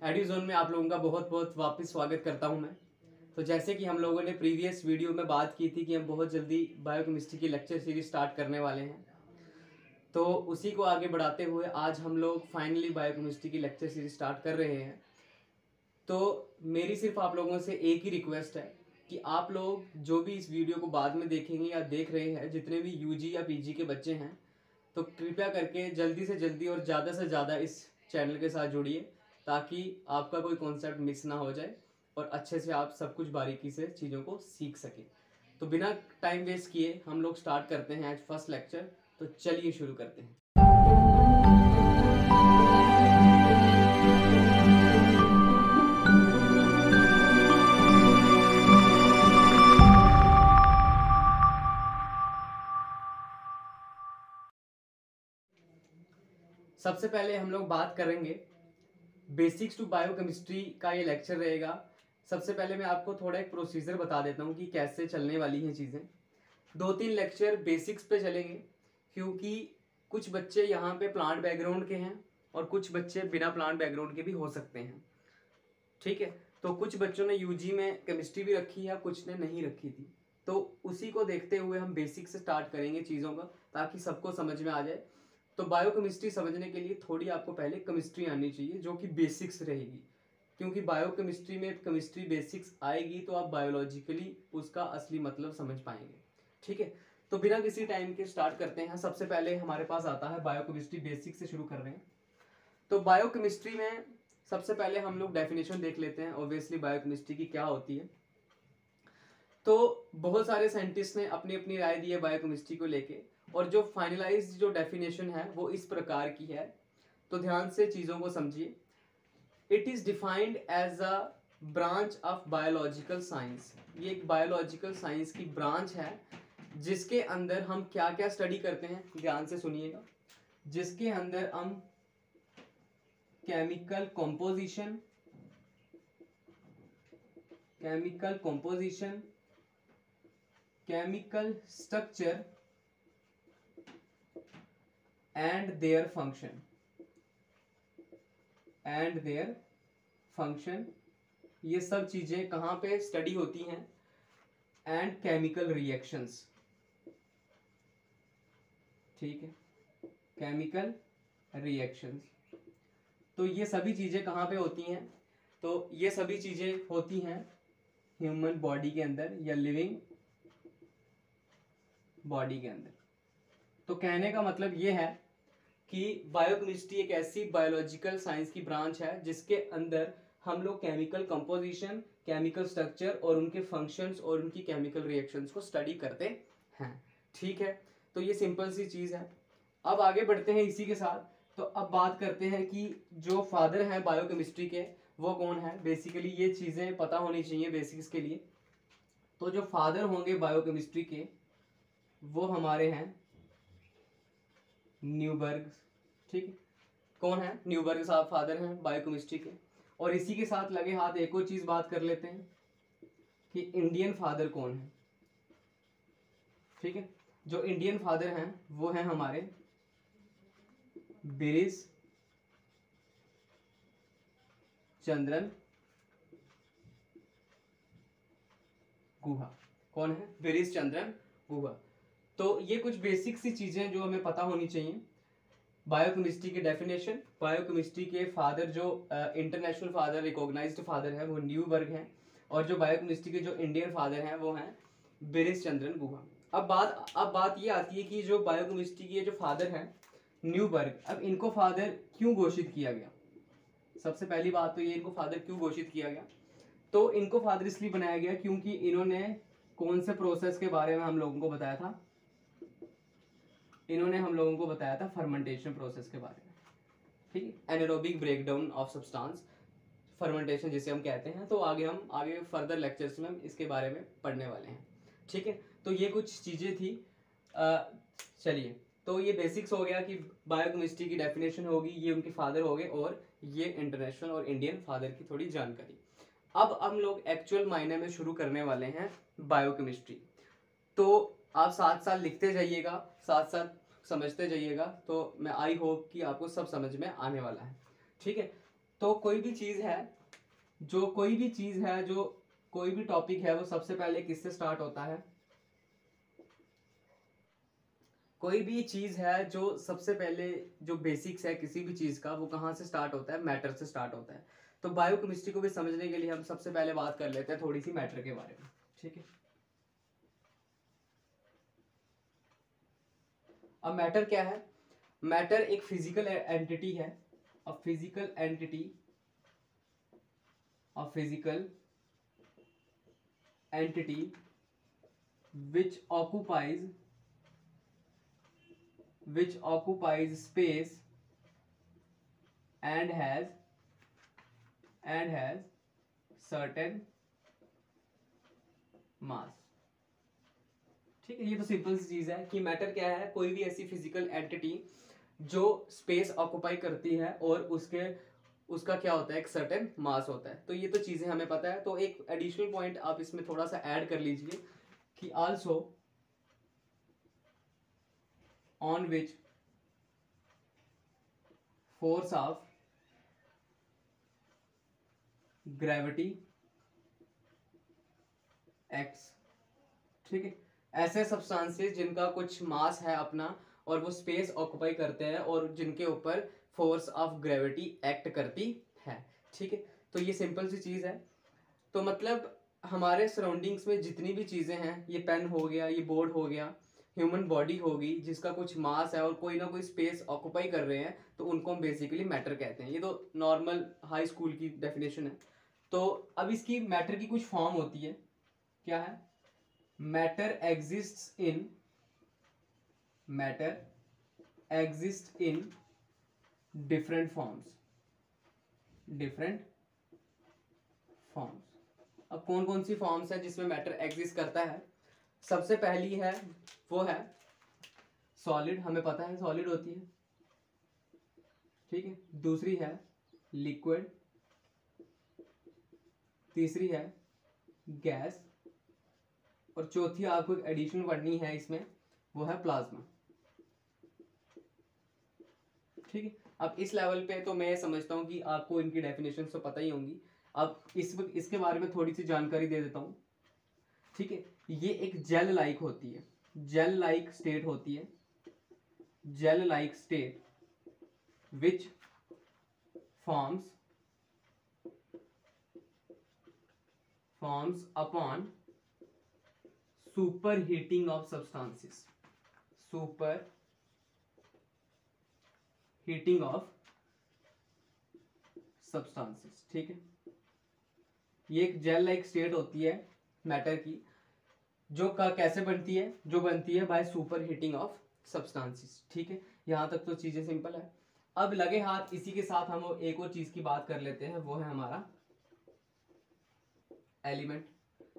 एडुजोन में आप लोगों का बहुत बहुत वापस स्वागत करता हूं मैं। तो जैसे कि हम लोगों ने प्रीवियस वीडियो में बात की थी कि हम बहुत जल्दी बायोकेमिस्ट्री की लेक्चर सीरीज स्टार्ट करने वाले हैं, तो उसी को आगे बढ़ाते हुए आज हम लोग फाइनली बायोकेमिस्ट्री की लेक्चर सीरीज स्टार्ट कर रहे हैं। तो मेरी सिर्फ आप लोगों से एक ही रिक्वेस्ट है कि आप लोग जो भी इस वीडियो को बाद में देखेंगे या देख रहे हैं, जितने भी यूजी या पीजी के बच्चे हैं, तो कृपया करके जल्दी से जल्दी और ज़्यादा से ज़्यादा इस चैनल के साथ जुड़िए ताकि आपका कोई कॉन्सेप्ट मिस ना हो जाए और अच्छे से आप सब कुछ बारीकी से चीज़ों को सीख सकें। तो बिना टाइम वेस्ट किए हम लोग स्टार्ट करते हैं आज फर्स्ट लेक्चर। तो चलिए शुरू करते हैं। सबसे पहले हम लोग बात करेंगे बेसिक्स टू बायोकेमिस्ट्री का ये लेक्चर रहेगा। सबसे पहले मैं आपको थोड़ा एक प्रोसीजर बता देता हूँ कि कैसे चलने वाली हैं चीज़ें। 2-3 लेक्चर बेसिक्स पे चलेंगे क्योंकि कुछ बच्चे यहाँ पे प्लांट बैकग्राउंड के हैं और कुछ बच्चे बिना प्लांट बैकग्राउंड के भी हो सकते हैं, ठीक है। तो कुछ बच्चों ने यूजी में केमिस्ट्री भी रखी है, कुछ ने नहीं रखी थी, तो उसी को देखते हुए हम बेसिक से स्टार्ट करेंगे चीज़ों का ताकि सबको समझ में आ जाए। तो बायोकेमिस्ट्री समझने के लिए थोड़ी आपको पहले केमिस्ट्री आनी चाहिए जो कि बेसिक्स रहेगी, क्योंकि बायोकेमिस्ट्री में केमिस्ट्री बेसिक्स आएगी तो आप बायोलॉजिकली उसका असली मतलब समझ पाएंगे, ठीक है। तो बिना किसी टाइम के स्टार्ट करते हैं। सबसे पहले हमारे पास आता है बायोकेमिस्ट्री बेसिक से शुरू कर रहे हैं। तो बायोकेमिस्ट्री में सबसे पहले हम लोग डेफिनेशन देख लेते हैं ऑब्वियसली बायोकेमिस्ट्री की क्या होती है। तो बहुत सारे साइंटिस्ट ने अपनी अपनी राय दी है बायोकेमिस्ट्री को लेके, और जो फाइनलाइज्ड जो डेफिनेशन है वो इस प्रकार की है। तो ध्यान से चीज़ों को समझिए। It is defined as a branch of biological science. ये एक बायोलॉजिकल साइंस की ब्रांच है जिसके अंदर हम क्या क्या स्टडी करते हैं, ध्यान से सुनिएगा। जिसके अंदर हम chemical composition, chemical structure and their function, ये सब चीजें कहाँ पे स्टडी होती हैं, एंड केमिकल रिएक्शंस, ठीक है, केमिकल रिएक्शंस। तो ये सभी चीजें कहाँ पे होती हैं, तो ये सभी चीजें होती हैं ह्यूमन बॉडी के अंदर या लिविंग बॉडी के अंदर। तो कहने का मतलब ये है कि बायोकेमिस्ट्री एक ऐसी बायोलॉजिकल साइंस की ब्रांच है जिसके अंदर हम लोग केमिकल कंपोजिशन, केमिकल स्ट्रक्चर और उनके फंक्शंस और उनकी केमिकल रिएक्शंस को स्टडी करते हैं, ठीक है। तो ये सिंपल सी चीज़ है। अब आगे बढ़ते हैं इसी के साथ। तो अब बात करते हैं कि जो फादर हैं बायोकेमिस्ट्री के वो कौन है। बेसिकली ये चीज़ें पता होनी चाहिए बेसिक्स के लिए। तो जो फादर होंगे बायोकेमिस्ट्री के वो हमारे हैं न्यूबर्ग, ठीक है। कौन है? न्यूबर्ग साहब फादर हैं बायोकेमिस्ट्री के। और इसी के साथ लगे हाथ एक और चीज बात कर लेते हैं कि इंडियन फादर कौन है, ठीक है। जो इंडियन फादर हैं वो हैं हमारे बिरिस चंद्रन गुहा। कौन है? बिरिस चंद्रन गुहा। तो ये कुछ बेसिक सी चीजें जो हमें पता होनी चाहिए। बायोकेमिस्ट्री की डेफिनेशन, बायोकेमिस्ट्री के फादर जो इंटरनेशनल फादर, रिकॉग्नाइज्ड फादर है वो न्यूबर्ग हैं, और जो बायोकेमिस्ट्री के जो इंडियन फादर हैं वो हैं बिरिस चंद्रन गुहा। अब बात ये आती है कि जो बायोकेमिस्ट्री के जो फादर हैं न्यूबर्ग, अब इनको फादर क्यों घोषित किया गया। सबसे पहली बात तो ये, इनको फादर क्यों घोषित किया गया। तो इनको फादर इसलिए बनाया गया क्योंकि इन्होंने कौन से प्रोसेस के बारे में हम लोगों को बताया था, इन्होंने हम लोगों को बताया था फर्मेंटेशन प्रोसेस के बारे में, ठीक है। Anaerobic breakdown of substance, fermentation जिसे हम कहते हैं। तो आगे फर्दर लेक्चर्स में हम इसके बारे में पढ़ने वाले हैं, ठीक है। तो ये कुछ चीज़ें थी। चलिए, तो ये बेसिक्स हो गया कि बायोकेमिस्ट्री की डेफिनेशन होगी, ये उनके फादर हो गए, और ये इंटरनेशनल और इंडियन फादर की थोड़ी जानकारी। अब हम लोग एक्चुअल मायने में शुरू करने वाले हैं बायोकेमिस्ट्री। तो आप साथ साथ लिखते जाइएगा, साथ साथ समझते जाइएगा। तो मैं आई होप कि आपको सब समझ में आने वाला है, ठीक है। तो कोई भी चीज है जो कोई भी टॉपिक है वो सबसे पहले किससे स्टार्ट होता है? कोई भी चीज है जो सबसे पहले जो बेसिक्स है किसी भी चीज का वो कहाँ से स्टार्ट होता है? मैटर से स्टार्ट होता है। तो बायोकेमिस्ट्री को भी समझने के लिए हम सबसे पहले बात कर लेते हैं थोड़ी सी मैटर के बारे में, ठीक है। अब मैटर क्या है? मैटर एक फिजिकल एंटिटी है, a physical entity, a physical entity which occupies space and has certain mass। ठीक है, ये तो सिंपल सी चीज है कि मैटर क्या है? कोई भी ऐसी फिजिकल एंटिटी जो स्पेस ऑक्यूपाई करती है और उसका क्या होता है? एक सर्टेन मास होता है। तो ये तो चीजें हमें पता है। तो एक एडिशनल पॉइंट आप इसमें थोड़ा सा ऐड कर लीजिए कि also on which force of gravity x. ठीक है, ऐसे सब्सटेंसेस जिनका कुछ मास है अपना और वो स्पेस ऑक्यूपाई करते हैं और जिनके ऊपर फोर्स ऑफ ग्रेविटी एक्ट करती है। ठीक है, तो ये सिंपल सी चीज है। तो मतलब हमारे सराउंडिंग्स में जितनी भी चीजें हैं, ये पेन हो गया, ये बोर्ड हो गया, ह्यूमन बॉडी होगी जिसका कुछ मास है और कोई ना कोई स्पेस ऑक्यूपाई कर रहे हैं, तो उनको हम बेसिकली मैटर कहते हैं। ये तो नॉर्मल हाई स्कूल की डेफिनेशन है। तो अब इसकी मैटर की कुछ फॉर्म होती है। क्या है? Matter exist in different forms. अब कौन कौन सी फॉर्म्स है जिसमें मैटर एग्जिस्ट करता है? सबसे पहली है वो है सॉलिड, हमें पता है सॉलिड होती है। ठीक है, दूसरी है लिक्विड, तीसरी है गैस, और चौथी आपको एक एडिशन पढ़नी है इसमें, वो है प्लाज्मा। ठीक है, अब इस लेवल पे तो मैं समझता हूँ कि आपको इनकी डेफिनेशन तो पता ही होंगी। अब इसके बारे में थोड़ी सी जानकारी दे देता हूँ। ठीक है, ये एक जेल लाइक होती है, जेल लाइक स्टेट होती है, gel like state which forms upon super heating of substances, super heating of substances. ठीक है, ये एक जेल लाइक स्टेट होती है मैटर की, जो कैसे बनती है? जो बनती है by super heating of substances. ठीक है, यहां तक तो चीजें सिंपल है। अब लगे हाथ इसी के साथ हम एक और चीज की बात कर लेते हैं, वो है हमारा एलिमेंट।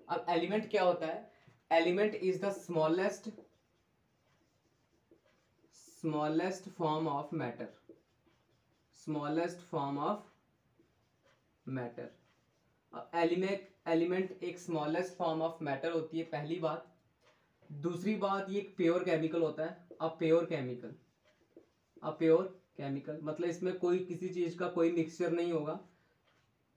अब एलिमेंट क्या होता है? Element is the smallest form of matter, smallest form of matter. Element एक स्मॉलेस्ट फॉर्म ऑफ मैटर होती है, पहली बात। दूसरी बात, ये एक प्योर केमिकल होता है। अ प्योर केमिकल मतलब इसमें कोई किसी चीज का कोई मिक्सचर नहीं होगा,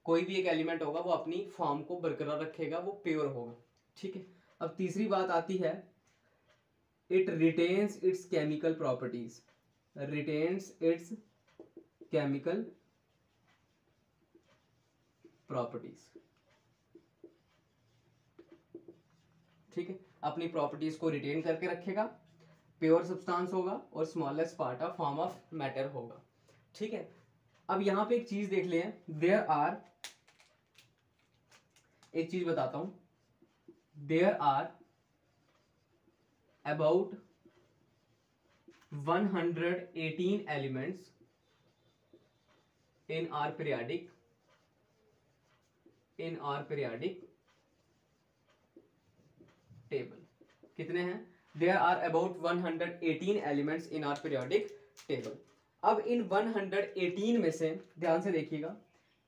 कोई भी एक एलिमेंट होगा वो अपनी फॉर्म को बरकरार रखेगा, वो प्योर होगा। ठीक है, अब तीसरी बात आती है, it retains it's chemical properties, retains it's chemical properties. ठीक है, अपनी प्रॉपर्टीज को रिटेन करके रखेगा, प्योर सब्सटेंस होगा और smallest part of form of matter होगा। ठीक है, अब यहां पे एक चीज देख लें, देयर आर, एक चीज बताता हूं, there are about 118 elements in our periodic table। कितने हैं? There are about 118 elements in our periodic table। अब इन 118 में से ध्यान से देखिएगा,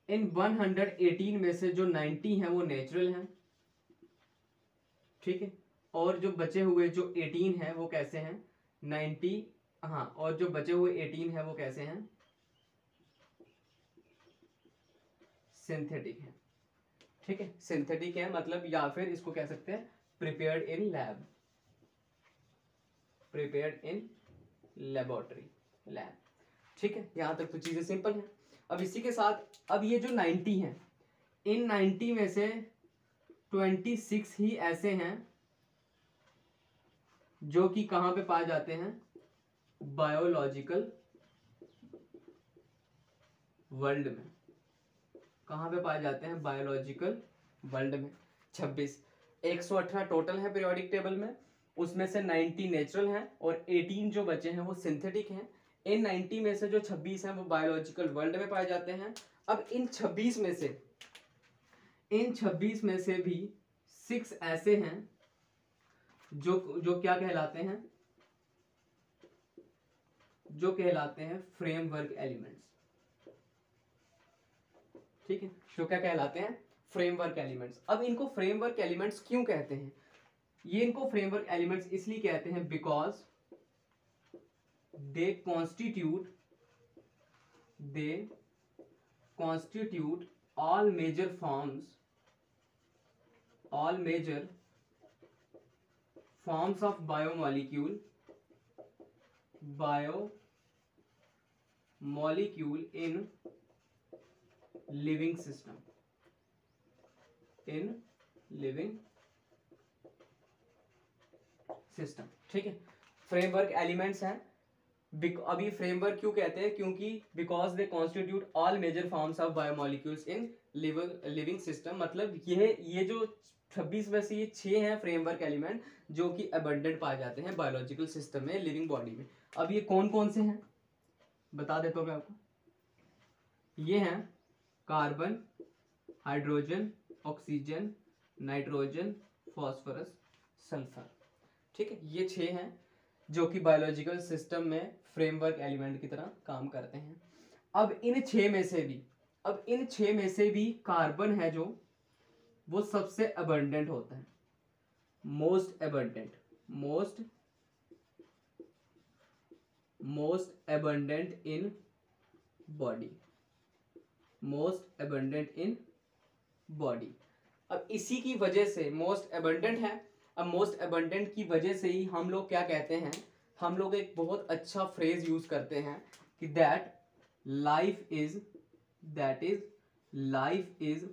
इन 118 में से जो 90 हैं वो नेचुरल हैं। ठीक है, और जो बचे हुए जो 18 हैं वो कैसे हैं? 90, हाँ, और जो बचे हुए 18 हैं वो कैसे हैं? सिंथेटिक है, ठीक है, सिंथेटिक है मतलब, या फिर इसको कह सकते हैं prepared in lab, prepared in laboratory, lab, ठीक है। यहां तक तो चीजें सिंपल हैं। अब इसी के साथ अब ये जो 90 हैं, इन 90 में से 26 ही ऐसे हैं जो कि कहां पे पाए जाते हैं, बायोलॉजिकल वर्ल्ड में। कहां पे पाए जाते हैं, बायोलॉजिकल वर्ल्ड में। 26, 118 टोटल है पीरियोडिक टेबल में, उसमें से 90 नेचुरल हैं और 18 जो बचे हैं वो सिंथेटिक हैं। इन 90 में से जो 26 हैं वो बायोलॉजिकल वर्ल्ड में पाए जाते हैं। अब इन 26 में से भी 6 ऐसे हैं जो क्या कहलाते हैं, जो कहलाते हैं फ्रेमवर्क एलिमेंट्स, ठीक है, जो क्या कहलाते हैं, फ्रेमवर्क एलिमेंट्स। अब इनको फ्रेमवर्क एलिमेंट्स क्यों कहते हैं, ये इनको फ्रेमवर्क एलिमेंट्स इसलिए कहते हैं because they constitute all major forms of biomolecule in living system, ठीक है। फ्रेमवर्क एलिमेंट्स हैं। अभी फ्रेमवर्क क्यों कहते हैं, क्योंकि because they constitute all major forms of biomolecules in living system, मतलब ये जो 26 में से ये 6 हैं फ्रेमवर्क एलिमेंट जो कि अबंडेंट पाए जाते हैं बायोलॉजिकल सिस्टम में, लिविंग बॉडी में। अब ये कौन कौन से हैं बता देता हूं मैं आपको। ये हैं carbon, hydrogen, oxygen, nitrogen, phosphorus, sulphur, ठीक है। ये 6 हैं जो कि बायोलॉजिकल सिस्टम में फ्रेमवर्क एलिमेंट की तरह काम करते हैं। अब इन 6 में से भी कार्बन है जो वो सबसे अबंडेंट होता है, मोस्ट अबंडेंट इन बॉडी, अब इसी की वजह से मोस्ट अबंडेंट है। अब मोस्ट अबंडेंट की वजह से ही हम लोग क्या कहते हैं, हम लोग एक बहुत अच्छा फ्रेज यूज करते हैं कि that life is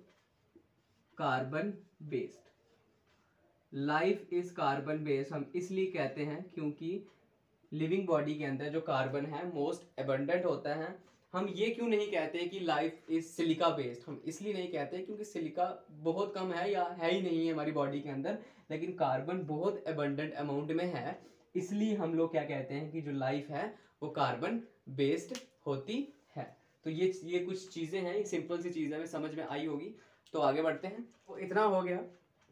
carbon based. हम इसलिए कहते हैं क्योंकि लिविंग बॉडी के अंदर जो कार्बन है मोस्ट अबंडेंट होता है। हम ये क्यों नहीं कहते कि लाइफ इज सिलिका बेस्ड, हम इसलिए नहीं कहते क्योंकि सिलिका बहुत कम है या है ही नहीं है हमारी बॉडी के अंदर, लेकिन कार्बन बहुत अबंडेंट अमाउंट में है, इसलिए हम लोग क्या कहते हैं कि जो लाइफ है वो कार्बन बेस्ड होती है। तो ये कुछ चीज़ें हैं, ये सिंपल सी चीज़ें हमें समझ में आई होगी। तो आगे बढ़ते हैं, तो इतना हो गया।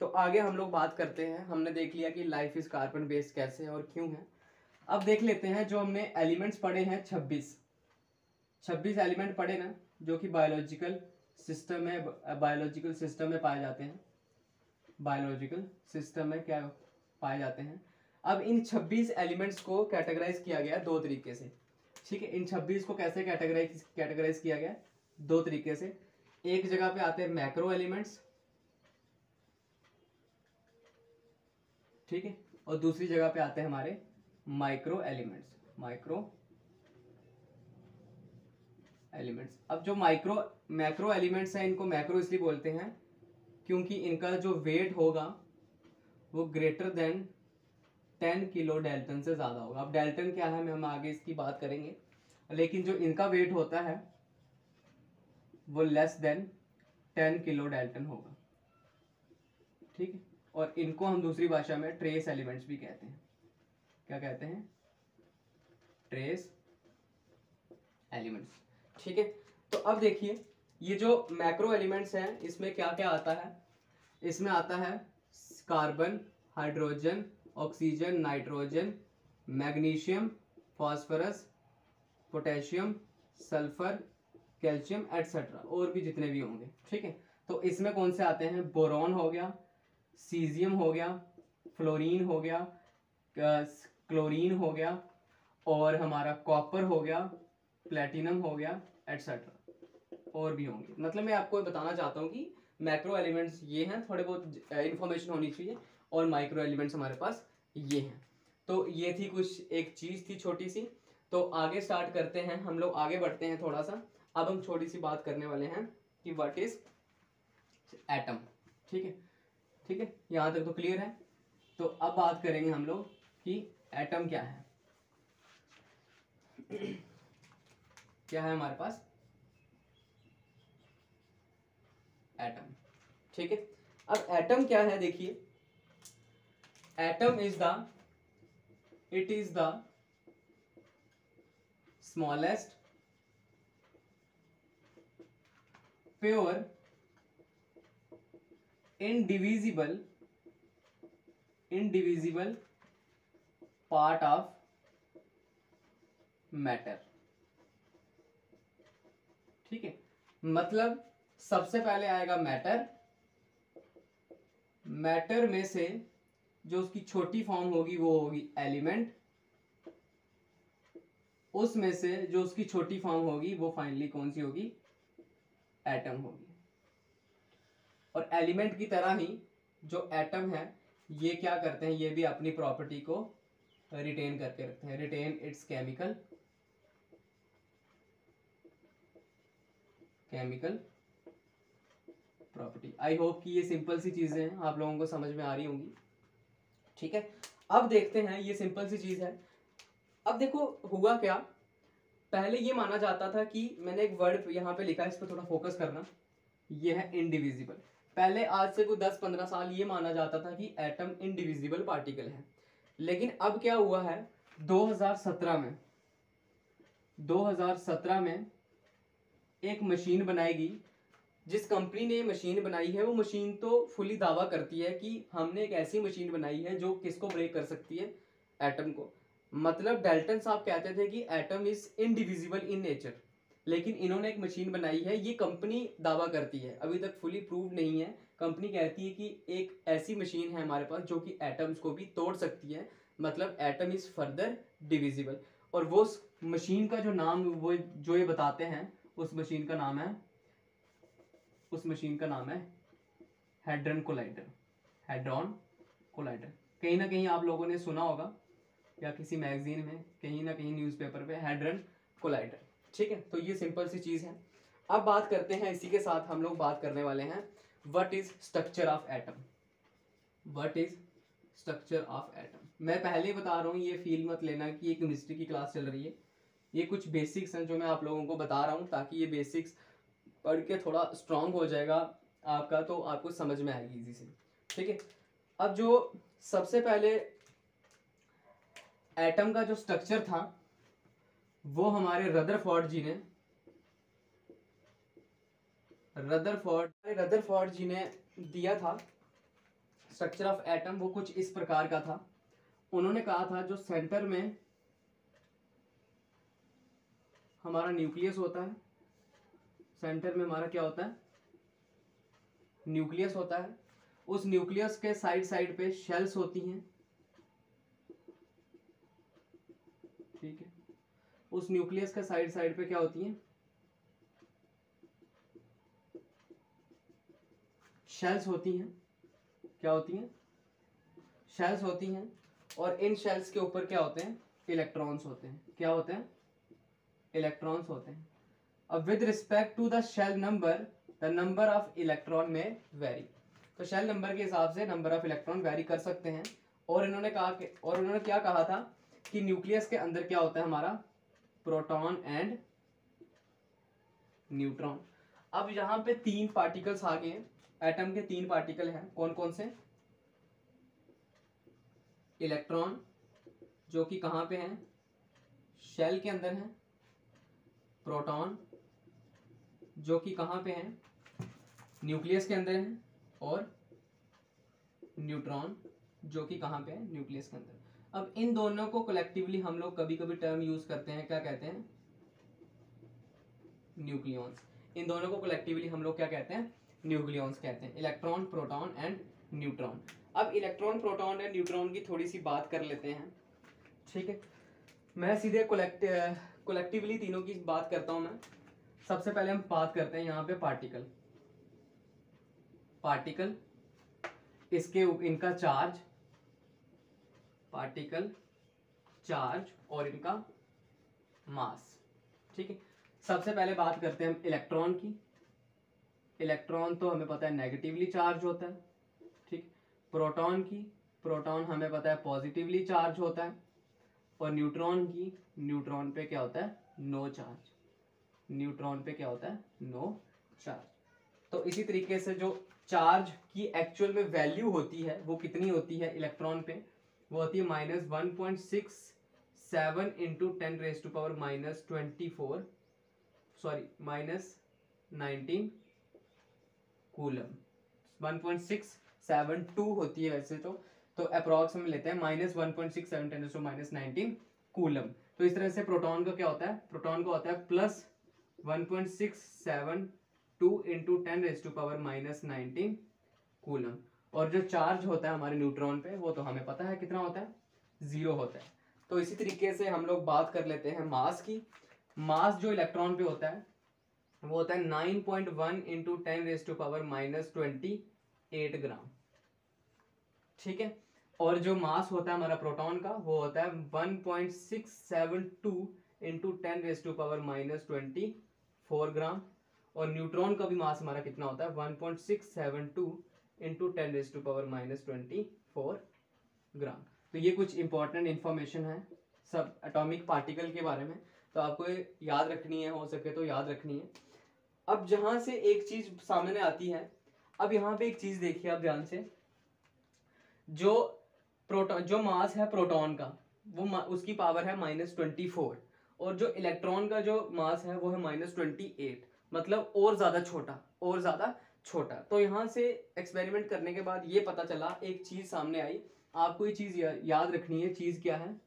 तो आगे हम लोग बात करते हैं, हमने देख लिया कि लाइफ इज कार्बन बेस्ड कैसे है और क्यों है। अब देख लेते हैं जो हमने एलिमेंट्स पढ़े हैं 26 एलिमेंट पढ़े ना, जो कि बायोलॉजिकल सिस्टम में पाए जाते हैं, बायोलॉजिकल सिस्टम में क्या पाए जाते हैं। अब इन 26 एलिमेंट्स को कैटेगराइज किया गया 2 तरीके से, ठीक है। इन 26 को कैसे कैटेगराइज किया गया, 2 तरीके से। एक जगह पे आते हैं मैक्रो एलिमेंट्स, ठीक है, और दूसरी जगह पे आते हैं हमारे माइक्रो एलिमेंट्स। अब जो मैक्रो एलिमेंट्स हैं, इनको मैक्रो इसलिए बोलते हैं क्योंकि इनका जो वेट होगा वो ग्रेटर देन 10 किलो डाल्टन से ज़्यादा होगा। अब डाल्टन क्या है हम आगे इसकी बात करेंगे, लेकिन जो इनका वेट होता है वो लेस देन 10 किलो डाल्टन होगा, ठीक है। और इनको हम दूसरी भाषा में ट्रेस एलिमेंट्स भी कहते हैं। क्या कहते हैं, ट्रेस एलिमेंट्स, ठीक है। तो अब देखिए ये जो मैक्रो एलिमेंट्स हैं इसमें क्या क्या आता है, इसमें आता है carbon, hydrogen, oxygen, nitrogen, magnesium, phosphorus, potassium, sulphur, calcium etcetera, और भी जितने भी होंगे, ठीक है। तो इसमें कौन से आते हैं, बोरॉन हो गया, सीजियम हो गया, फ्लोरीन हो गया, क्लोरीन हो गया, और हमारा कॉपर हो गया, प्लेटिनम हो गया एटसेट्रा, और भी होंगे। मतलब मैं आपको बताना चाहता हूँ कि मैक्रो एलिमेंट्स ये हैं, थोड़े बहुत इन्फॉर्मेशन होनी चाहिए, और माइक्रो एलिमेंट्स हमारे पास ये हैं। तो ये थी कुछ एक चीज़ थी छोटी सी। तो आगे स्टार्ट करते हैं, हम लोग आगे बढ़ते हैं थोड़ा सा। अब हम छोटी सी बात करने वाले हैं कि व्हाट इज एटम। ठीक है, ठीक है, यहाँ तक तो क्लियर है। तो अब बात करेंगे हम लोग कि एटम क्या है। क्या है हमारे पास एटम। ठीक है, अब एटम क्या है देखिए, atom is the, it is the smallest pure indivisible part of matter। ठीक है, मतलब सबसे पहले आएगा मैटर, मैटर में से जो उसकी छोटी फॉर्म होगी वो होगी एलिमेंट, उसमें से जो उसकी छोटी फॉर्म होगी वो फाइनली कौन सी होगी, एटम होगी। और एलिमेंट की तरह ही जो एटम है ये क्या करते हैं, ये भी अपनी प्रॉपर्टी को रिटेन करके रखते हैं, retain its chemical property. I hope कि ये सिंपल सी चीजें हैं, आप लोगों को समझ में आ रही होंगी। ठीक है, अब देखते हैं, ये सिंपल सी चीज है। अब देखो हुआ क्या, पहले ये माना जाता था कि, मैंने एक वर्ड यहाँ पे लिखा है, इस पर थोड़ा फोकस करना, ये है इनडिविजिबल। पहले आज से कोई 10-15 साल ये माना जाता था कि एटम इनडिविजिबल पार्टिकल है। लेकिन अब क्या हुआ है, 2017 में एक मशीन बनाएगी। जिस कंपनी ने मशीन बनाई है वो मशीन तो फुली दावा करती है कि हमने एक ऐसी मशीन बनाई है जो किसको ब्रेक कर सकती है, एटम को। मतलब डाल्टन साहब कहते थे कि atom is indivisible in nature, लेकिन इन्होंने एक मशीन बनाई है, ये कंपनी दावा करती है, अभी तक फुली प्रूव नहीं है। कंपनी कहती है कि एक ऐसी मशीन है हमारे पास जो कि एटम्स को भी तोड़ सकती है, मतलब एटम इज फर्दर डिविजिबल। और वो मशीन का जो नाम वो जो ये बताते हैं, उस मशीन का नाम है, उस मशीन का नाम है हैड्रन कोलाइडर। हैड्रॉन कोलाइडर कहीं ना कहीं आप लोगों ने सुना होगा, या किसी मैगजीन में, कहीं ना कहीं न्यूज़पेपर पे, हैड्रन कोलाइडर। ठीक है, तो ये सिंपल सी चीज़ है। अब बात करते हैं, इसी के साथ हम लोग बात करने वाले हैं what is structure of atom. What is structure of atom, मैं पहले ही बता रहा हूँ, ये फील मत लेना कि ये केमिस्ट्री की क्लास चल रही है। ये कुछ बेसिक्स हैं जो मैं आप लोगों को बता रहा हूँ, ताकि ये बेसिक्स पढ़ के थोड़ा स्ट्रांग हो जाएगा आपका, तो आपको समझ में आएगी इजी से। ठीक है, अब जो सबसे पहले एटम का जो स्ट्रक्चर था वो हमारे रदरफोर्ड जी ने दिया था। स्ट्रक्चर ऑफ एटम वो कुछ इस प्रकार का था। उन्होंने कहा था जो सेंटर में हमारा न्यूक्लियस होता है, सेंटर में हमारा क्या होता है, न्यूक्लियस होता है। उस न्यूक्लियस के साइड साइड पे शेल्स होती हैं। ठीक है, उस न्यूक्लियस के साइड साइड पे क्या होती हैं, शेल्स होती हैं। क्या होती हैं, शेल्स होती हैं। और इन शेल्स के ऊपर क्या होते हैं, इलेक्ट्रॉन्स होते हैं। क्या होते हैं, इलेक्ट्रॉन्स होते हैं। अब with respect to the shell number, the number of electron में वेरी। तो शेल नंबर के हिसाब से नंबर ऑफ इलेक्ट्रॉन वेरी कर सकते हैं। और इन्होंने कहा कि, और उन्होंने क्या कहा था कि न्यूक्लियस के अंदर क्या होता है हमारा, प्रोटॉन एंड न्यूट्रॉन। अब यहाँ पे 3 पार्टिकल्स आ गए हैं, एटम के 3 पार्टिकल हैं। कौन कौन से, इलेक्ट्रॉन जो कि कहाँ पे हैं, शेल के अंदर हैं। प्रोटॉन जो कि कहाँ पे हैं, न्यूक्लियस के अंदर हैं। और न्यूट्रॉन जो कि कहाँ पे है, न्यूक्लियस के अंदर। अब इन दोनों को कलेक्टिवली हम लोग कभी कभी टर्म यूज करते हैं, क्या कहते हैं, न्यूक्लियॉन्स। इन दोनों को कलेक्टिवली हम लोग क्या कहते हैं, न्यूक्लियॉन्स कहते हैं। Electron, proton and neutron. अब इलेक्ट्रॉन, प्रोटॉन एंड न्यूट्रॉन की थोड़ी सी बात कर लेते हैं। ठीक है, मैं सीधे कलेक्टिवली तीनों की बात करता हूँ मैं। सबसे पहले हम बात करते हैं यहाँ पे पार्टिकल इसके इनका चार्ज, पार्टिकल चार्ज और इनका मास। ठीक है, सबसे पहले बात करते हैं हम इलेक्ट्रॉन की। इलेक्ट्रॉन तो हमें पता है नेगेटिवली चार्ज होता है। ठीक, प्रोटॉन की, प्रोटॉन हमें पता है पॉजिटिवली चार्ज होता है। और न्यूट्रॉन की, न्यूट्रॉन पे क्या होता है, नो चार्ज। न्यूट्रॉन पे क्या होता है, नो चार्ज। तो इसी तरीके से जो चार्ज की एक्चुअल में वैल्यू होती है वो कितनी होती है इलेक्ट्रॉन पे, वो होती है -1.67 इंटू 10⁻⁻24 सॉरी -19 कूलम। 1.672 होती है वैसे तो अप्रॉक्स हम लेते हैं -1.67 10⁻⁻19 कूलम। तो इस तरह से प्रोटॉन का क्या होता है, प्रोटॉन का होता है +1.672 इंटू 10⁻⁻19 कूलम। और जो चार्ज होता है हमारे न्यूट्रॉन पे वो तो हमें पता है कितना होता है, 0 होता है। तो इसी तरीके से हम लोग बात कर लेते हैं मास की। मास जो इलेक्ट्रॉन पे होता है वो होता है 9.1 इंटू 10⁻⁻28 ग्राम। ठीक है, और जो मास होता है हमारा प्रोटॉन का वो होता है 1.672 इंटू 10⁻⁻24 ग्राम। और न्यूट्रॉन का भी मास हमारा कितना होता है 1.672 इंटू 10⁻⁻24 ग्राम। तो ये कुछ इंपॉर्टेंट इंफॉर्मेशन है सब एटॉमिक पार्टिकल के बारे में, तो आपको याद रखनी है, हो सके तो याद रखनी है। अब जहां से एक चीज सामने आती है, अब यहाँ पे एक चीज देखिए आप ध्यान से, जो प्रोटॉन जो मास है प्रोटॉन का वो उसकी पावर है -24 और जो इलेक्ट्रॉन का जो मास है वो है -28, मतलब और ज्यादा छोटा। तो यहाँ से एक्सपेरिमेंट करने के बाद ये पता चला, एक चीज सामने आई, आपको ये चीज याद रखनी है। चीज क्या है,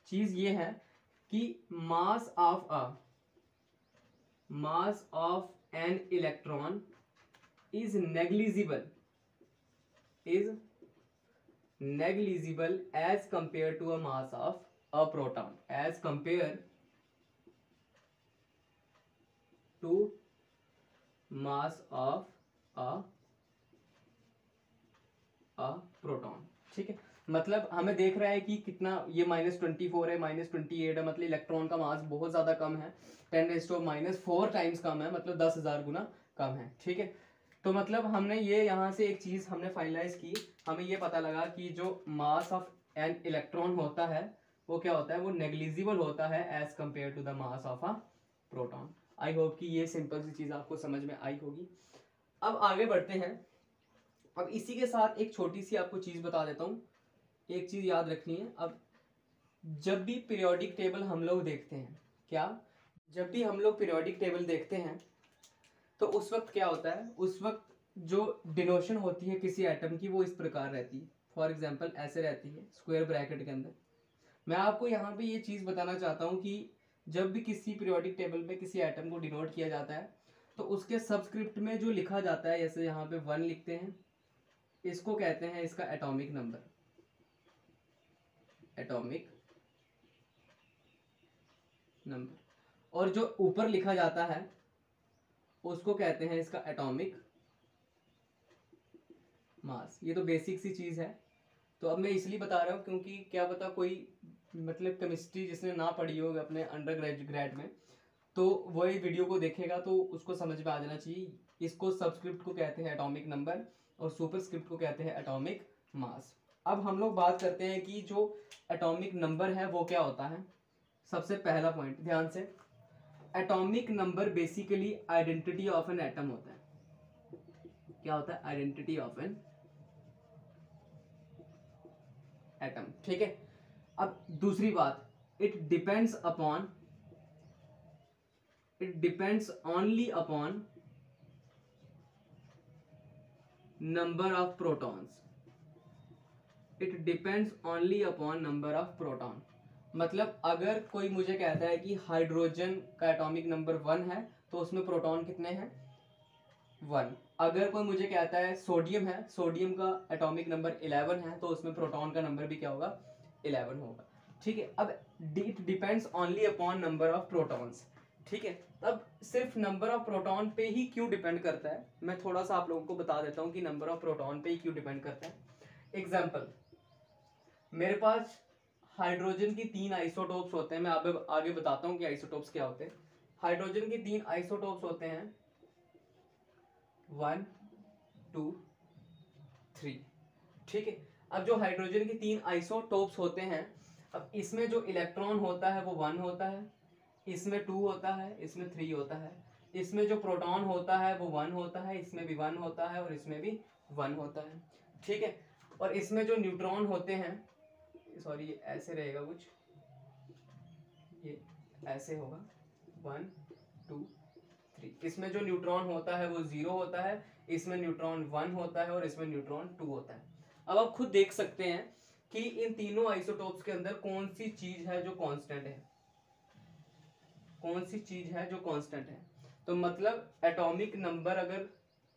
चीज ये है कि mass of an electron is negligible as compared to a mass of a proton, as compared to mass of a proton। ठीक है, मतलब हमें देख रहा है कि कितना ये -24 है, -28 है, मतलब इलेक्ट्रॉन का मास बहुत ज्यादा कम है, 10⁻⁻4 टाइम्स कम है, मतलब 10,000 गुना कम है। ठीक है, तो मतलब हमने ये यहाँ से एक चीज हमने फाइनलाइज की, हमें ये पता लगा कि जो मास ऑफ एन इलेक्ट्रॉन होता है वो क्या होता है, वो नेग्लिजिबल होता है as compare to the mass of a proton. I hope कि ये सिंपल सी चीज आपको समझ में आई होगी। अब आगे बढ़ते हैं। अब इसी के साथ एक छोटी सी आपको चीज बता देता हूँ, एक चीज याद रखनी है। अब जब भी पीरियोडिक टेबल हम लोग देखते हैं, जब भी हम लोग पीरियोडिक टेबल देखते हैं तो उस वक्त क्या होता है, उस वक्त जो डिनोशन होती है किसी एटम की वो इस प्रकार रहती है। फॉर एग्जांपल ऐसे रहती है स्क्वायर ब्रैकेट के अंदर। मैं आपको यहाँ पे ये चीज़ बताना चाहता हूँ कि जब भी किसी पीरियोडिक टेबल पे किसी एटम को डिनोट किया जाता है तो उसके सबस्क्रिप्ट में जो लिखा जाता है, जैसे यहाँ पे 1 लिखते हैं, इसको कहते हैं इसका एटॉमिक नंबर, और जो ऊपर लिखा जाता है उसको कहते हैं इसका एटॉमिक मास। ये तो बेसिक सी चीज है, तो अब मैं इसलिए बता रहा हूँ क्योंकि क्या पता कोई मतलब केमिस्ट्री जिसने ना पढ़ी हो अपने अंडर ग्रेड में, तो वो ये वीडियो को देखेगा तो उसको समझ में आ जाना चाहिए। इसको सबस्क्रिप्ट को कहते हैं एटॉमिक नंबर और सुपरस्क्रिप्ट को कहते हैं एटॉमिक मास। अब हम लोग बात करते हैं कि जो एटॉमिक नंबर है वो क्या होता है। सबसे पहला पॉइंट ध्यान से, atomic number basically identity of an atom होता है। क्या होता है, आइडेंटिटी ऑफ एन एटम। ठीक है, अब दूसरी बात, it depends only upon number of protons. It depends only upon number of proton. मतलब अगर कोई मुझे कहता है कि हाइड्रोजन का एटॉमिक नंबर 1 है तो उसमें प्रोटॉन कितने हैं, 1। अगर कोई मुझे कहता है सोडियम है, सोडियम का एटॉमिक नंबर 11 है तो उसमें प्रोटॉन का नंबर भी क्या होगा, 11 होगा। ठीक है, अब it depends only upon number of protons. ठीक है, तब सिर्फ नंबर ऑफ प्रोटॉन पे ही क्यों डिपेंड करता है, मैं थोड़ा सा आप लोगों को बता देता हूँ कि नंबर ऑफ प्रोटॉन पे ही क्यों डिपेंड करता है। एग्जाम्पल, मेरे पास हाइड्रोजन की 3 आइसोटोप्स होते हैं, मैं आगे बताता हूँ कि आइसोटोप्स क्या होते हैं। हाइड्रोजन के 3 आइसोटोप्स होते हैं 1 2 3, ठीक है। अब जो हाइड्रोजन के 3 आइसोटोप्स होते हैं, अब इसमें जो इलेक्ट्रॉन होता है वो 1 होता है, इसमें 2 होता है, इसमें 3 होता है। इसमें जो प्रोटॉन होता है वो 1 होता है, इसमें भी 1 होता है और इसमें भी 1 होता है, ठीक है। और इसमें जो न्यूट्रॉन होते हैं, सॉरी ये ऐसे रहेगा कुछ, ये ऐसे होगा 1 2 3। इसमें जो न्यूट्रॉन होता है वो 0 होता है, इसमें न्यूट्रॉन 1 होता है और इसमें न्यूट्रॉन 2 होता है। अब आप खुद देख सकते हैं कि इन तीनों आइसोटोप्स के अंदर कौन सी चीज है जो कांस्टेंट है, कौन सी चीज है जो कांस्टेंट है। तो मतलब एटॉमिक नंबर अगर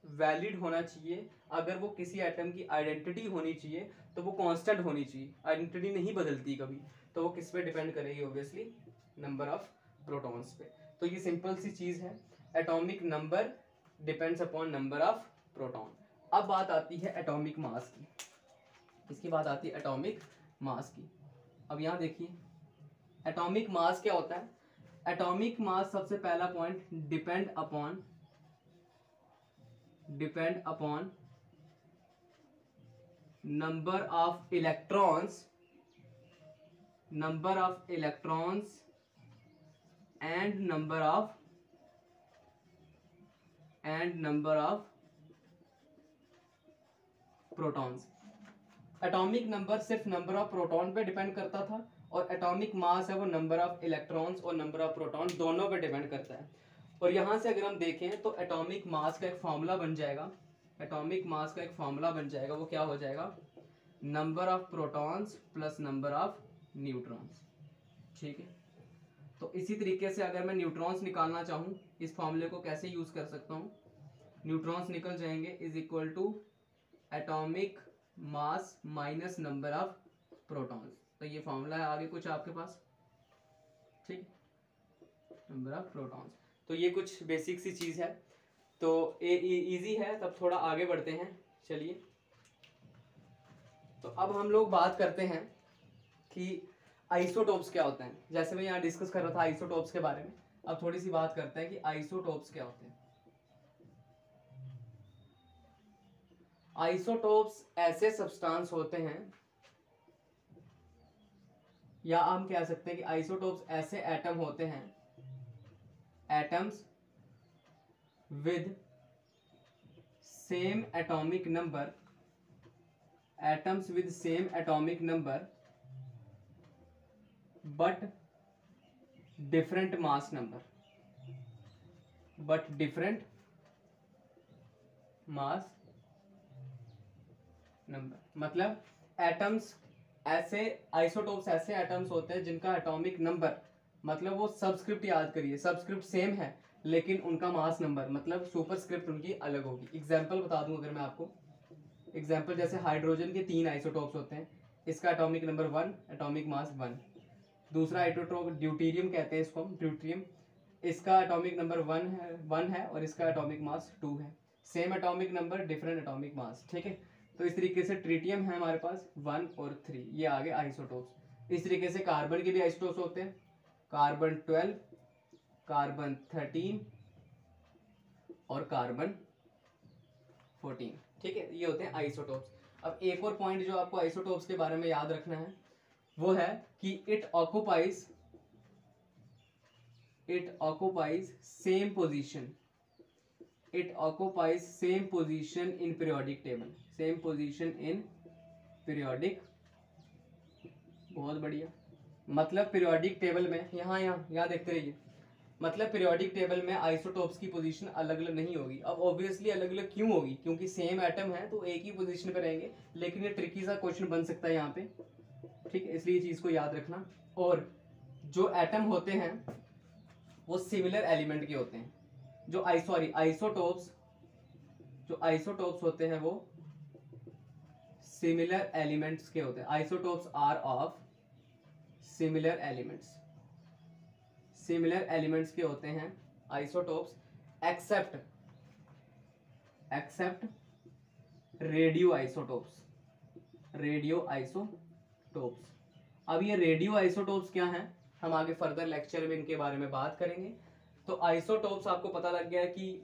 वैलिड होना चाहिए, अगर वो किसी एटम की आइडेंटिटी होनी चाहिए तो वो कांस्टेंट होनी चाहिए। आइडेंटिटी नहीं बदलती कभी, तो वो किस पे डिपेंड करेगी, ऑब्वियसली नंबर ऑफ प्रोटॉन्स पे। तो ये सिंपल सी चीज है, atomic number depends upon number of proton. अब बात आती है एटॉमिक मास की, इसकी बात आती है एटॉमिक मास की। अब यहाँ देखिए एटॉमिक मास क्या होता है। एटॉमिक मास, सबसे पहला point, depend upon number of electrons and number of protons. Atomic number सिर्फ नंबर ऑफ प्रोटॉन पे डिपेंड करता था, और एटॉमिक मास है वो नंबर ऑफ इलेक्ट्रॉन्स और नंबर ऑफ प्रोटॉन दोनों पे डिपेंड करता है। और यहाँ से अगर हम देखें तो एटॉमिक मास का एक फॉर्मूला बन जाएगा, वो क्या हो जाएगा, number of protons plus number of neutrons, ठीक है। तो इसी तरीके से अगर मैं न्यूट्रॉन्स निकालना चाहूँ, इस फॉर्मूले को कैसे यूज कर सकता हूँ, न्यूट्रॉन्स निकल जाएंगे is equal to atomic mass minus number of protons. तो ये फॉर्मूला है आगे कुछ आपके पास, ठीक, नंबर ऑफ प्रोटॉन्स। तो ये कुछ बेसिक सी चीज है, तो ये इजी है। तब थोड़ा आगे बढ़ते हैं, चलिए। तो अब हम लोग बात करते हैं कि आइसोटोप्स क्या होते हैं। जैसे मैं यहाँ डिस्कस कर रहा था आइसोटोप्स के बारे में, अब थोड़ी सी बात करते हैं कि आइसोटोप्स क्या होते हैं। आइसोटोप्स ऐसे सब्सटेंस होते हैं, या हम कह सकते हैं कि आइसोटोप्स ऐसे एटम होते हैं, atoms with same atomic number but different mass number, मतलब एटम्स ऐसे, आइसोटोप्स ऐसे एटम्स होते हैं जिनका एटॉमिक नंबर, मतलब वो सबस्क्रिप्ट याद करिए, सबस्क्रिप्ट सेम है लेकिन उनका मास नंबर, मतलब सुपरस्क्रिप्ट उनकी अलग होगी। एग्जांपल बता दूं अगर मैं आपको, एग्जांपल जैसे हाइड्रोजन के 3 आइसोटोप्स होते हैं, इसका एटॉमिक नंबर 1, एटॉमिक मास 1। दूसरा आइसोटोप ड्यूटेरियम कहते हैं इसको हम, ड्यूटेरियम, इसका एटॉमिक नंबर 1 है और इसका एटॉमिक मास 2 है। Same atomic number, different atomic mass, ठीक है। तो इस तरीके से ट्रिटियम है हमारे पास 1 और 3, ये आगे आइसोटोप्स। इस तरीके से कार्बन के भी आइसोटोप्स होते हैं, कार्बन 12, कार्बन 13 और कार्बन 14, ठीक है। ये होते हैं आइसोटोप्स। अब एक और पॉइंट जो आपको आइसोटोप्स के बारे में याद रखना है वो है कि it occupies same position in periodic table, बहुत बढ़िया। मतलब पीरियोडिक टेबल में यहाँ देखते रहिए, मतलब पीरियोडिक टेबल में आइसोटोप्स की पोजीशन अलग अलग नहीं होगी। अब ऑब्वियसली अलग अलग क्यों होगी, क्योंकि सेम एटम है तो एक ही पोजीशन पे रहेंगे, लेकिन ये ट्रिकी सा क्वेश्चन बन सकता है यहाँ पे, ठीक है, इसलिए चीज को याद रखना। और जो एटम होते हैं वो सिमिलर एलिमेंट के होते हैं, जो आइसोटोप्स होते हैं वो सिमिलर एलिमेंट्स के होते हैं। Isotopes are of similar elements के होते हैं आइसोटोप्स एक्सेप्ट रेडियो आइसोटोप्स। अब ये रेडियो आइसोटोप्स क्या हैं, हम आगे फर्दर लेक्चर में इनके बारे में बात करेंगे। तो आइसोटोप्स आपको पता लग गया कि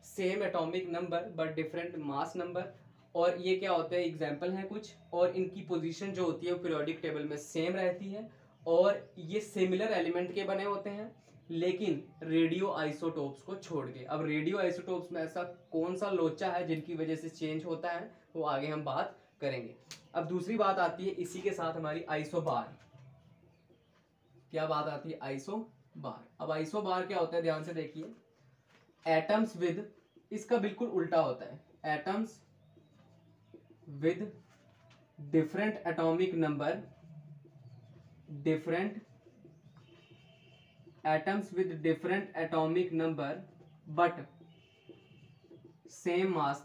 same atomic number but different mass number, और ये क्या होता है, एग्जाम्पल हैं कुछ, और इनकी पोजीशन जो होती है वो पीरियोडिक टेबल में सेम रहती है, और ये सिमिलर एलिमेंट के बने होते हैं लेकिन रेडियो आइसोटोप्स को छोड़ के। अब रेडियो आइसोटोप्स में ऐसा कौन सा लोचा है जिनकी वजह से चेंज होता है, वो आगे हम बात करेंगे। अब दूसरी बात आती है इसी के साथ हमारी आइसोबार। क्या बात आती है, आइसोबार। अब आइसोबार क्या होता है, ध्यान से देखिए, एटम्स विद, इसका बिल्कुल उल्टा होता है, atoms with different atomic number, but same mass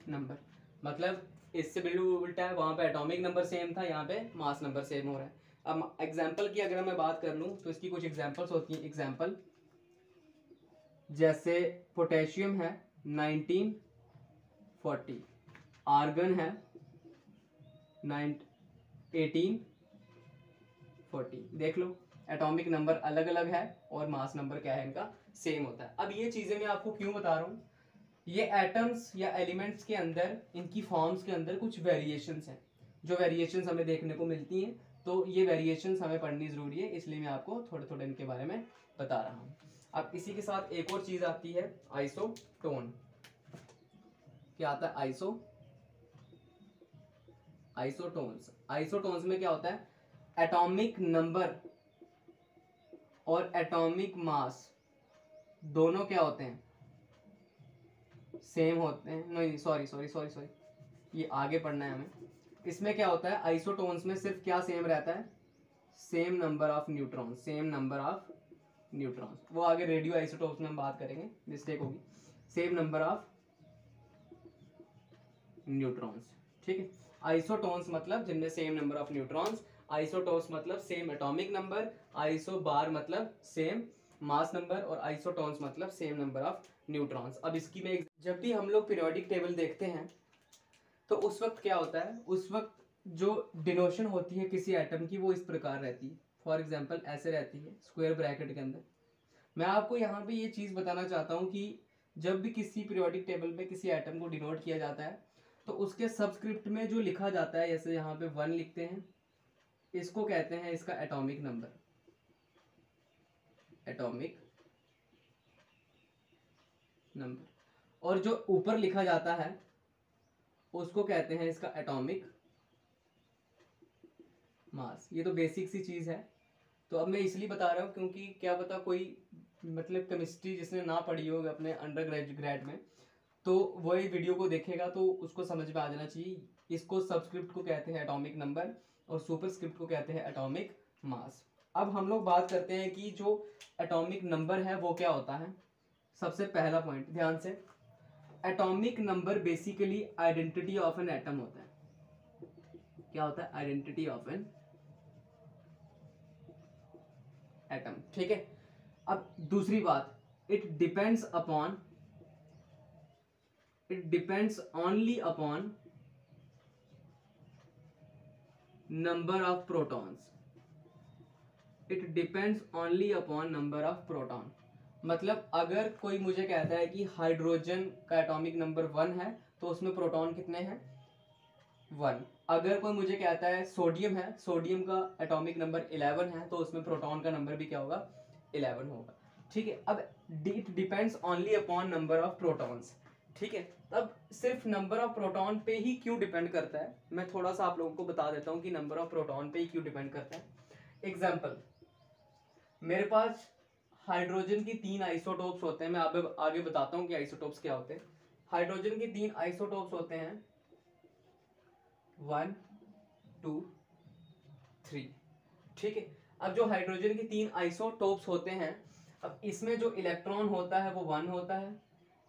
number, मतलब इससे बिल्कुल उल्टा है, वहां पे एटॉमिक नंबर सेम था, यहाँ पे मास नंबर सेम हो रहा है। अब एग्जाम्पल की अगर मैं बात कर लूं तो इसकी कुछ एग्जाम्पल्स होती हैं। एग्जाम्पल जैसे पोटेशियम है 1940, आर्गन है 1840। देख लो एटॉमिक नंबर अलग अलग है और मास नंबर क्या है इनका, सेम होता है। अब ये चीजें मैं आपको क्यों बता रहा हूँ, ये एटम्स या एलिमेंट्स के अंदर, इनकी फॉर्म्स के अंदर कुछ वेरिएशंस हैं, जो वेरिएशंस हमें देखने को मिलती हैं, तो ये वेरिएशंस हमें पढ़नी जरूरी है, इसलिए मैं आपको थोड़े थोड़े इनके बारे में बता रहा हूँ। अब इसी के साथ एक और चीज आती है, आइसोटोन। क्या आता है, आइसोटोन्स में क्या होता है, एटॉमिक नंबर और एटॉमिक मास दोनों क्या होते हैं, सेम होते हैं। नहीं सॉरी, ये आगे पढ़ना है हमें। इसमें क्या होता है, आइसोटोन्स में सिर्फ क्या सेम रहता है, सेम नंबर ऑफ न्यूट्रॉन्स। वो आगे रेडियो आइसोटोप्स में हम बात करेंगे, मिस्टेक होगी, सेम नंबर ऑफ न्यूट्रॉन्स। ठीक है, आइसोटोन्स मतलब जिनमें same number of neutrons, isotones मतलब सेम एटॉमिक नंबर, आइसोबार मतलब सेम मास नंबर, और आइसोटोन्स मतलब सेम नंबर ऑफ न्यूट्रॉन्स। अब इसकी में जब भी हम लोग पीरियोडिक टेबल देखते हैं तो उस वक्त क्या होता है, उस वक्त जो डिनोशन होती है किसी एटम की वो इस प्रकार रहती है। फॉर एग्जांपल ऐसे रहती है स्क्वायर ब्रैकेट के अंदर। मैं आपको यहाँ पे ये चीज़ बताना चाहता हूँ कि जब भी किसी पीरियोडिक टेबल में किसी एटम को डिनोट किया जाता है तो उसके सबस्क्रिप्ट में जो लिखा जाता है, जैसे यहाँ पे 1 लिखते हैं, इसको कहते हैं इसका एटॉमिक नंबर, और जो ऊपर लिखा जाता है उसको कहते हैं इसका एटॉमिक मास। ये तो बेसिक सी चीज़ है, तो अब मैं इसलिए बता रहा हूँ क्योंकि क्या पता कोई मतलब केमिस्ट्री जिसने ना पढ़ी हो अपने अंडर ग्रेड में, तो वही वीडियो को देखेगा तो उसको समझ में आ जाना चाहिए। इसको सबस्क्रिप्ट को कहते हैं एटॉमिक नंबर और सुपरस्क्रिप्ट को कहते हैं एटॉमिक मास। अब हम लोग बात करते हैं कि जो एटॉमिक नंबर है वो क्या होता है। सबसे पहला पॉइंट ध्यान से, atomic number basically identity of an atom होता है। क्या होता है, आइडेंटिटी ऑफ एन एटम। ठीक है, अब दूसरी बात, it depends only upon number of protons. मतलब अगर कोई मुझे कहता है कि हाइड्रोजन का एटॉमिक नंबर 1 है तो उसमें प्रोटॉन कितने हैं, 1। अगर कोई मुझे कहता है सोडियम है, सोडियम का एटॉमिक नंबर 11 है तो उसमें प्रोटॉन का नंबर भी क्या होगा, 11 होगा। ठीक है, अब it depends only upon number of protons. ठीक है, अब सिर्फ नंबर ऑफ प्रोटॉन पे ही क्यों डिपेंड करता है, मैं थोड़ा सा आप लोगों को बता देता हूँ कि नंबर ऑफ प्रोटॉन पे ही क्यों डिपेंड करता है। एग्जाम्पल, मेरे पास हाइड्रोजन की 3 आइसोटोप्स होते हैं। मैं आगे बताता हूँ कि आइसोटोप्स क्या होते हैं। हाइड्रोजन की 3 आइसोटोप्स होते हैं 1, 2, 3। ठीक है, अब जो हाइड्रोजन की 3 आइसोटोप्स होते हैं, अब इसमें जो इलेक्ट्रॉन होता है वो 1 होता है,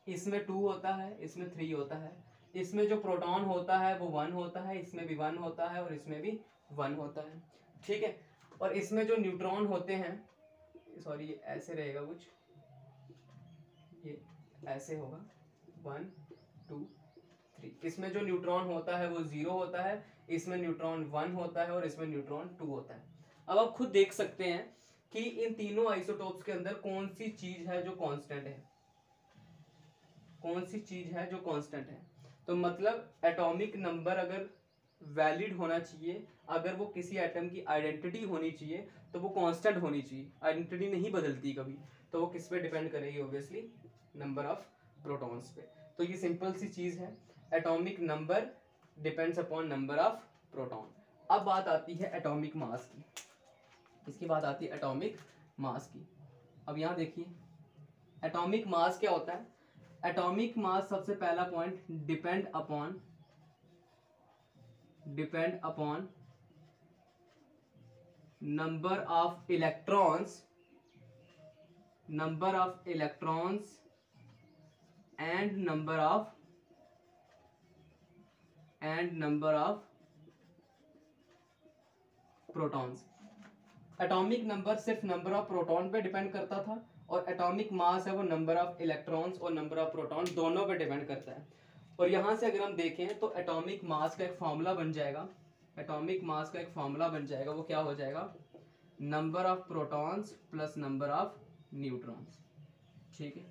इसमें 2 होता है, इसमें 3 होता है। इसमें जो प्रोटॉन होता है वो 1 होता है, इसमें भी 1 होता है और इसमें भी 1 होता है। ठीक है, और इसमें जो न्यूट्रॉन होते हैं, सॉरी ये ऐसे रहेगा कुछ, ये ऐसे होगा 1 2 3, इसमें जो न्यूट्रॉन होता है वो 0 होता है, इसमें न्यूट्रॉन 1 होता है और इसमें न्यूट्रॉन 2 होता है। अब आप खुद देख सकते हैं कि इन तीनों आइसोटोप्स के अंदर कौन सी चीज है जो कांस्टेंट है, कौन सी चीज है जो कांस्टेंट है। तो मतलब एटॉमिक नंबर अगर वैलिड होना चाहिए, अगर वो किसी एटम की आइडेंटिटी होनी चाहिए तो वो कांस्टेंट होनी चाहिए। आइडेंटिटी नहीं बदलती कभी, तो वो किस पे डिपेंड करेगी, ऑब्वियसली नंबर ऑफ प्रोटॉन्स पे। तो ये सिंपल सी चीज है, atomic number depends upon number of proton. अब बात आती है एटॉमिक मास की, इसकी बात आती है एटॉमिक मास की। अब यहाँ देखिए एटॉमिक मास क्या होता है। एटॉमिक मास सबसे पहला point, depend upon number of electrons and number of protons. Atomic number सिर्फ नंबर ऑफ प्रोटॉन पे डिपेंड करता था, और एटॉमिक मास है वो नंबर ऑफ इलेक्ट्रॉन्स और नंबर ऑफ प्रोटॉन दोनों पे डिपेंड करता है। और यहाँ से अगर हम देखें तो एटॉमिक मास का एक फॉर्मूला बन जाएगा, वो क्या हो जाएगा, number of protons plus number of neutrons. ठीक है,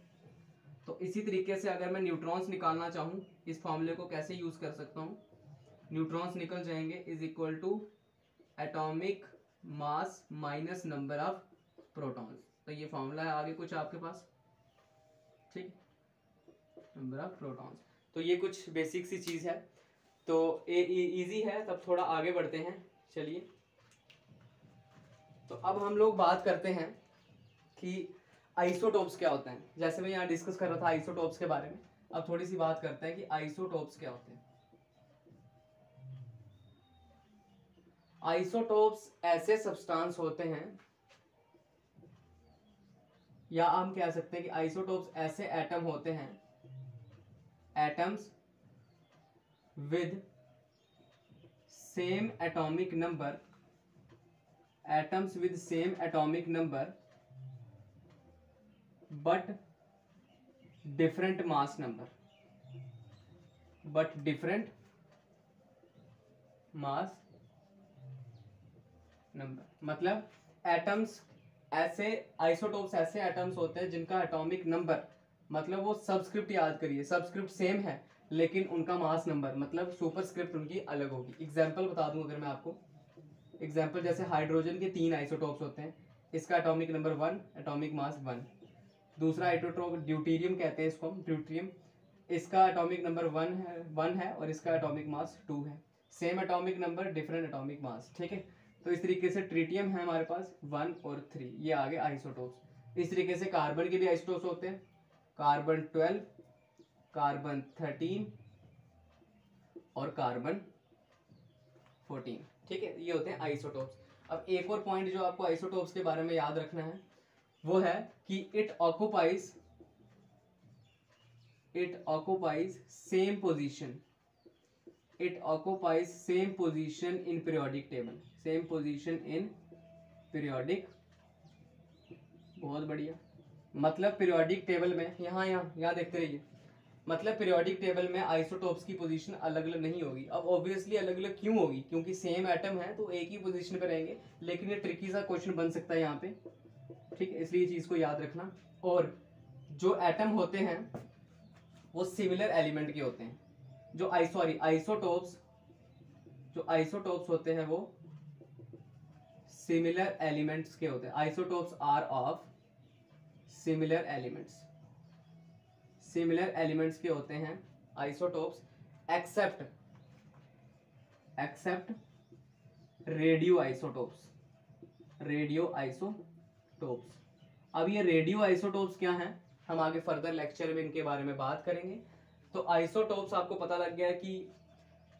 तो इसी तरीके से अगर मैं न्यूट्रॉन्स निकालना चाहूँ, इस फॉर्मूले को कैसे यूज कर सकता हूँ, न्यूट्रॉन्स निकल जाएंगे is equal to atomic mass minus number of protons. तो ये फॉर्मूला है आगे कुछ आपके पास, ठीक, नंबर ऑफ प्रोटॉन्स। तो ये कुछ बेसिक सी चीज है, तो इजी है। तब थोड़ा आगे बढ़ते हैं, चलिए। तो अब हम लोग बात करते हैं कि आइसोटोप्स क्या होते हैं। जैसे मैं यहाँ डिस्कस कर रहा था आइसोटोप्स के बारे में, अब थोड़ी सी बात करते हैं कि आइसोटोप्स क्या होते हैं। आइसोटोप्स ऐसे सब्सटेंस होते हैं, या हम कह सकते हैं कि आइसोटोप्स ऐसे एटम होते हैं, atoms with same atomic number but different mass number, मतलब एटम्स ऐसे, आइसोटोप्स ऐसे एटम्स होते हैं जिनका एटॉमिक नंबर, मतलब वो सबस्क्रिप्ट याद करिए, सबस्क्रिप्ट सेम है लेकिन उनका मास नंबर मतलब सुपरस्क्रिप्ट उनकी अलग होगी। एग्जांपल बता दूं अगर मैं आपको, एग्जांपल जैसे हाइड्रोजन के 3 आइसोटोप्स होते हैं, इसका एटॉमिक नंबर 1, एटॉमिक मास 1। दूसरा आइसोटोप ड्यूटेरियम कहते हैं इसको हम, ड्यूटेरियम, इसका एटॉमिक नंबर 1 है और इसका एटॉमिक मास 2 है। Same atomic number different atomic mass, ठीक है। तो इस तरीके से ट्रिटियम है हमारे पास 1 और 3, ये आगे आइसोटोप्स। इस तरीके से कार्बन के भी आइसोटोप्स होते हैं, कार्बन 12, कार्बन 13 और कार्बन 14, ठीक है, ये होते हैं आइसोटोप्स। अब एक और पॉइंट जो आपको आइसोटोप्स के बारे में याद रखना है वो है कि it occupies same position in periodic table, बहुत बढ़िया। मतलब पीरियोडिक टेबल में यहाँ देखते रहिए, मतलब पीरियोडिक टेबल में आइसोटोप्स की पोजीशन अलग अलग नहीं होगी। अब ऑब्वियसली अलग अलग क्यों होगी, क्योंकि सेम एटम है तो एक ही पोजीशन पे रहेंगे, लेकिन ये ट्रिकी सा क्वेश्चन बन सकता है यहाँ पे, ठीक है, इसलिए चीज को याद रखना। और जो एटम होते हैं वो सिमिलर एलिमेंट के होते हैं, जो आइसोटोप्स होते हैं वो सिमिलर एलिमेंट्स के होते हैं। Isotopes are of similar elements के होते हैं आइसोटोप्स, एक्सेप्ट रेडियो आइसोटोप्स। अब ये रेडियो आइसोटोप्स क्या हैं, हम आगे फर्दर लेक्चर में इनके बारे में बात करेंगे। तो आइसोटोप्स आपको पता लग गया कि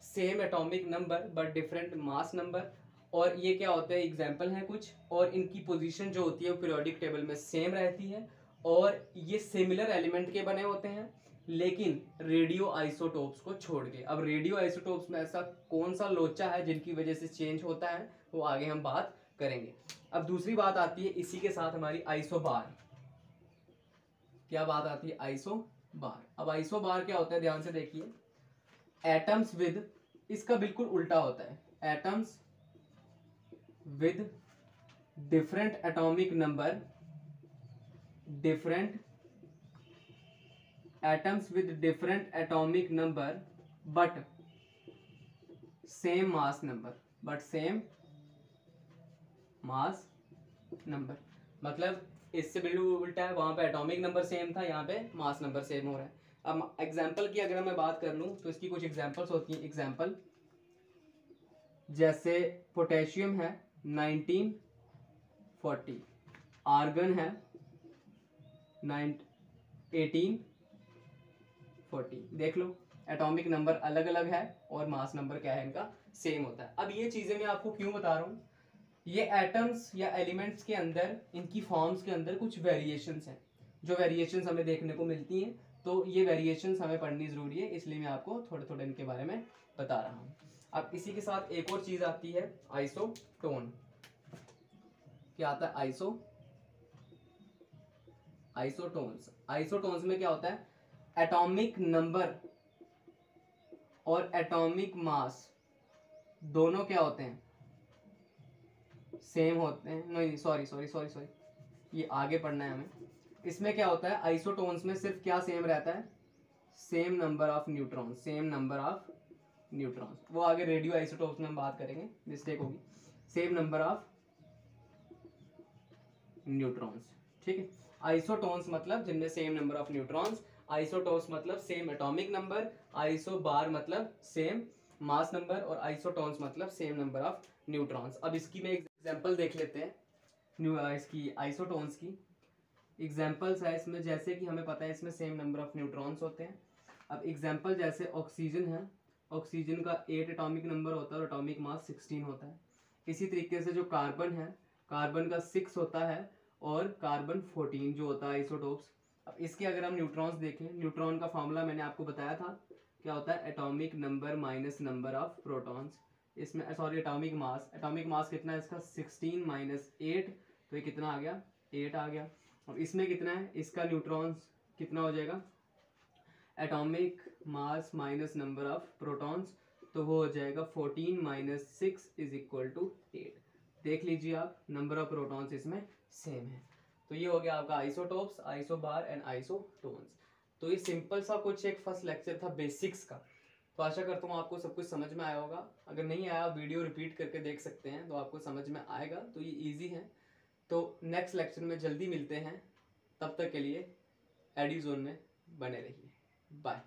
same atomic number but different mass number, और ये क्या होता है, एग्जाम्पल है कुछ, और इनकी पोजीशन जो होती है वो पीरियोडिक टेबल में सेम रहती है, और ये सिमिलर एलिमेंट के बने होते हैं लेकिन रेडियो आइसोटोप्स को छोड़ के। अब रेडियो आइसोटोप्स में ऐसा कौन सा लोचा है जिनकी वजह से चेंज होता है, वो आगे हम बात करेंगे। अब दूसरी बात आती है इसी के साथ हमारी आइसोबार। क्या बात आती है? आइसोबार। अब आइसोबार क्या होता है, ध्यान से देखिए। एटम्स विद, इसका बिल्कुल उल्टा होता है, atoms with different atomic number, different atoms with different atomic number but same mass number, but same mass number। मतलब इससे बिल्कुल उल्टा है, वहां पे एटॉमिक नंबर सेम था, यहाँ पे मास नंबर सेम हो रहा है। अब एग्जांपल की अगर मैं बात कर लूँ तो इसकी कुछ एग्जांपल्स होती हैं। एग्जांपल जैसे पोटेशियम है 1940, आर्गन है 1840। देख लो एटॉमिक नंबर अलग अलग है और मास नंबर क्या है इनका, सेम होता है। अब ये चीजें मैं आपको क्यों बता रहा हूँ, ये एटम्स या एलिमेंट्स के अंदर, इनकी फॉर्म्स के अंदर कुछ वेरिएशंस हैं, जो वेरिएशंस हमें देखने को मिलती हैं। तो ये वेरिएशंस हमें पढ़नी जरूरी है, इसलिए मैं आपको थोड़े थोड़े इनके बारे में बता रहा हूँ। अब इसी के साथ एक और चीज आती है आइसोटोन। क्या आता है? आइसोटोन्स। आइसोटोन्स में क्या होता है, एटॉमिक नंबर और एटॉमिक मास दोनों क्या होते हैं, सेम होते हैं। नहीं सॉरी, ये आगे पढ़ना है हमें। इसमें क्या होता है, आइसोटोन्स में सिर्फ क्या सेम रहता है, same number of neutron, same number of neutrons. वो आगे रेडियो आइसोटोप्स में हम बात करेंगे, मिस्टेक होगी। सेम नंबर ऑफ न्यूट्रॉन्स, ठीक है। आइसोटोन्स मतलब जिनमें same number of neutrons, isotones मतलब सेम एटॉमिक नंबर, आइसोबार मतलब सेम मास नंबर, और आइसोटोन्स मतलब सेम नंबर ऑफ न्यूट्रॉन्स। अब इसकी मैं एग्जांपल देख लेते हैं इसकी आइसोटोन्स की। एग्जांपल्स है इसमें, जैसे कि हमें पता है इसमें सेम नंबर ऑफ न्यूट्रॉन्स होते हैं। अब एग्जांपल जैसे ऑक्सीजन है, ऑक्सीजन का 8 एटॉमिक नंबर होता है और एटॉमिक मास 16 होता है। इसी तरीके से जो कार्बन है, कार्बन का 6 होता है और कार्बन 14 जो होता है आइसोटोप्स। अब इसके अगर हम न्यूट्रॉन्स देखें, न्यूट्रॉन का फॉर्मूला मैंने आपको बताया था, क्या होता है, atomic number minus number of protons. इसमें sorry atomic mass, atomic mass कितना है इसका, 16 माइनस 8, तो ये कितना आ गया, 8 आ गया। और इसमें कितना है, इसका न्यूट्रॉन्स कितना हो जाएगा, atomic mass minus number of protons, तो वो हो जाएगा 14 माइनस 6 इज इक्वल टू 8। देख लीजिए आप, नंबर ऑफ प्रोटॉन्स इसमें सेम है। तो ये हो गया आपका आइसोटोप्स, आइसोबार एंड आइसोटोन्स। तो ये सिंपल सा कुछ एक फर्स्ट लेक्चर था बेसिक्स का। तो आशा करता हूँ आपको सब कुछ समझ में आया होगा। अगर नहीं आया, वीडियो रिपीट करके देख सकते हैं तो आपको समझ में आएगा। तो ये इजी है। तो नेक्स्ट लेक्चर में जल्दी मिलते हैं, तब तक के लिए एडी जोन में बने रहिए। बाय।